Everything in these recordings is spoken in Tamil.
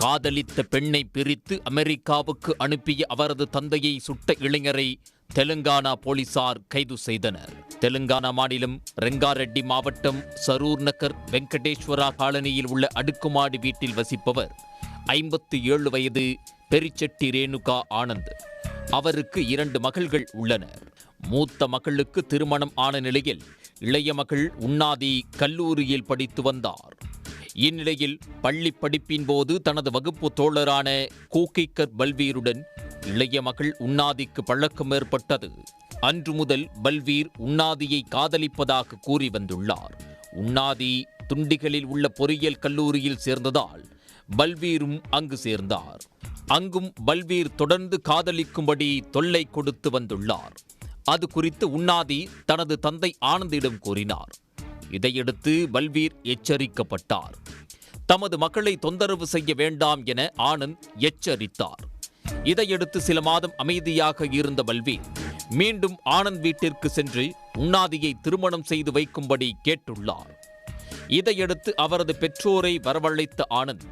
காதலித்த பெண்ணை பிரித்து அமெரிக்காவுக்கு அனுப்பிய அவரது தந்தையை சுட்ட இளைஞரை தெலுங்கானா போலீசார் கைது செய்தனர். தெலுங்கானா மாநிலம் ரெங்காரெட்டி மாவட்டம் சரூர் நகர் வெங்கடேஸ்வரா காலனியில் உள்ள அடுக்குமாடி வீட்டில் வசிப்பவர் 57 வயது பெரிச்செட்டி ரேணுகா ஆனந்த். அவருக்கு 2 மகள்கள் உள்ளனர். மூத்த மகளுக்கு திருமணம் ஆன நிலையில் இளைய மகள் உன்னாதி கல்லூரியில் படித்து வந்தார். இந்நிலையில் பள்ளி படிப்பின் போது தனது வகுப்பு தோழரான கோகிக்கர் பல்வீருடன் இளைய மகள் உன்னாதிக்கு பழக்கம் ஏற்பட்டது. அன்று முதல் பல்வீர் உன்னாதியை காதலிப்பதாக கூறி வந்துள்ளார். உன்னாதி துண்டிகளில் உள்ள பொறியியல் கல்லூரியில் சேர்ந்ததால் பல்வீரும் அங்கு சேர்ந்தார். அங்கும் பல்வீர் தொடர்ந்து காதலிக்கும்படி தொல்லை கொடுத்து வந்துள்ளார். அது குறித்து உன்னாதி தனது தந்தை ஆனந்திடம் கூறினார். இதையடுத்து பல்வீர் எச்சரிக்கப்பட்டார். தமது மக்களை தொந்தரவு செய்ய வேண்டாம் என ஆனந்த் எச்சரித்தார். இதையடுத்து சில மாதம் அமைதியாக இருந்த பல்வீர் மீண்டும் ஆனந்த் வீட்டிற்கு சென்று உன்னாதியை திருமணம் செய்து வைக்கும்படி கேட்டுள்ளார். இதையடுத்து அவரது பெற்றோரை வரவழைத்த ஆனந்த்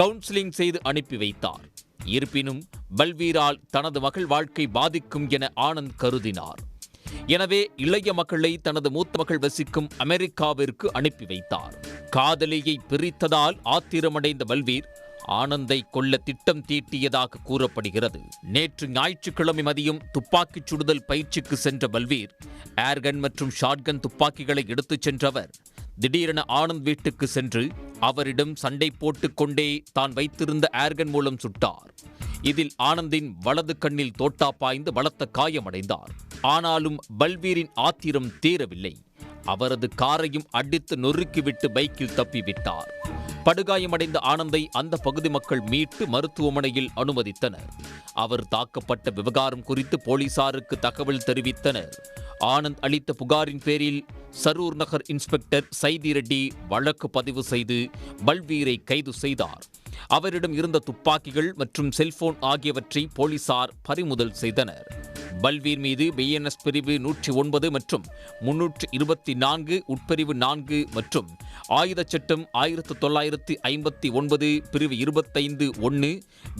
கவுன்சிலிங் செய்து அனுப்பி வைத்தார். இருப்பினும் பல்வீரால் தனது மகள் வாழ்க்கை பாதிக்கும் என ஆனந்த் கருதினார். எனவே இளைய மகளை தனது மூத்த மகள் வசிக்கும் அமெரிக்காவிற்கு அனுப்பி வைத்தார். காதலியை பிரித்ததால் ஆத்திரமடைந்த பல்வீர் ஆனந்தை கொல்ல திட்டம் தீட்டியதாக கூறப்படுகிறது. நேற்று ஞாயிற்றுக்கிழமை மதியம் துப்பாக்கிச் சுடுதல் பயிற்சிக்கு சென்ற பல்வீர் ஏர்கன் மற்றும் ஷாட்கன் துப்பாக்கிகளை எடுத்துச் சென்றவர் திடீரென ஆனந்த் வீட்டுக்கு சென்று அவரிடம் சண்டை போட்டுக் கொண்டே தான் வைத்திருந்த ஏர்கன் மூலம் சுட்டார். இதில் ஆனந்தின் வலது கண்ணில் தோட்டா பாய்ந்து பலத்த காயமடைந்தார். ஆனாலும் பல்வீரின் ஆத்திரம் தீரவில்லை. அவரது காரையும் அடித்து நொறுக்கிவிட்டு பைக்கில் தப்பிவிட்டார். படுகாயமடைந்த ஆனந்தை அந்த பகுதி மக்கள் மீட்டு மருத்துவமனையில் அனுமதித்தனர். அவர் தாக்கப்பட்ட விவகாரம் குறித்து போலீசாருக்கு தகவல் தெரிவித்தனர். ஆனந்த் அளித்த புகாரின் பேரில் சரூர் நகர் இன்ஸ்பெக்டர் சைதி ரெட்டி வழக்கு பதிவு செய்து பல்வீரை கைது செய்தார். அவரிடம் இருந்த துப்பாக்கிகள் மற்றும் செல்போன் ஆகியவற்றை போலீசார் பறிமுதல் செய்தனர். பல்வீர் மீது பிஎன்எஸ் பிரிவு 109 மற்றும் 324 உட்பிரிவு 4 மற்றும் ஆயுத சட்டம் 1959 பிரிவு 25(1)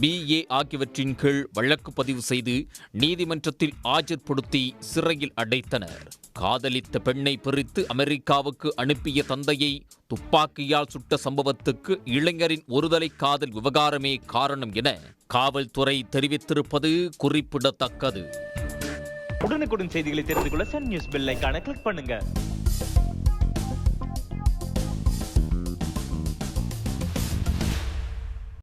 BA ஆகியவற்றின் கீழ் வழக்கு பதிவு செய்து நீதிமன்றத்தில் ஆஜர்படுத்தி சிறையில் அடைத்தனர். காதலித்த பெண்ணை பிரித்து அமெரிக்காவுக்கு அனுப்பிய தந்தையை துப்பாக்கியால் சுட்ட சம்பவத்துக்கு இளைஞரின் ஒருதலை காதல் விவகாரமே காரணம் என காவல்துறை தெரிவித்திருப்பது குறிப்பிடத்தக்கது. உடனுக்குடன் செய்திகளை தெரிந்து கொள்ள சன் நியூஸ் பெல் ஐகானை கிளிக் பண்ணுங்க.